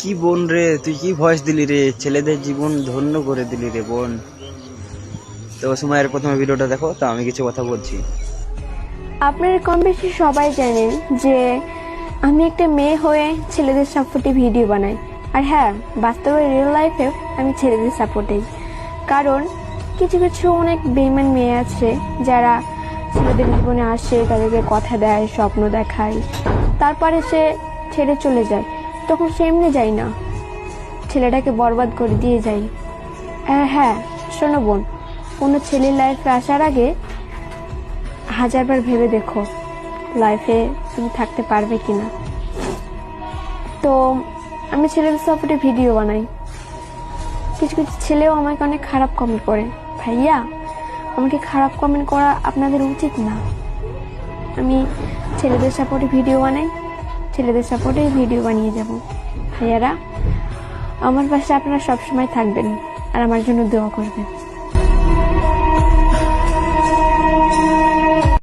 কি বোন রে, তুই কি ভয়েস দিলি রে, ছেলেদের জীবন ধন্য করে দিলি রে বোন। তো সময়ের প্রথমে ভিডিওটা দেখো, তো আমি কিছু কথা বলছি। আপনারা কম বেশি সবাই জানেন যে আমি একটা মেয়ে হয়ে ছেলেদের সাপোর্টে ভিডিও বানাই। আর হ্যাঁ, বাস্তবে রিয়েল লাইফে আমি ছেলেদের সাপোর্টেই। কারণ কিছু কিছু অনেক বেইমান মেয়ে আছে যারা ছেলেদের জীবনে আসে, তাদেরকে কথা দেয়, স্বপ্ন দেখায়, তারপরে সে ছেড়ে চলে যায়। তখন সে এমনি যায় না, ছেলেটাকে বরবাদ করে দিয়ে যায়। হ্যাঁ, শোনো বোন, কোনো ছেলের লাইফে আসার আগে হাজারবার ভেবে দেখো লাইফে তুমি থাকতে পারবে কিনা। তো আমি ছেলেদের সাপোর্টে ভিডিও বানাই। কিছু কিছু ছেলেও আমাকে অনেক খারাপ কমেন্ট করে। ভাইয়া, আমাকে খারাপ কমেন্ট করা আপনাদের উচিত না। আমি ছেলেদের সাপোর্টে ভিডিও বানাই, ছেলেদের সাপোর্টেই ভিডিও বানিয়ে যাব। ভাইয়ারা, আমার পাশে আপনারা সবসময় থাকবেন আর আমার জন্য দোয়া করবেন।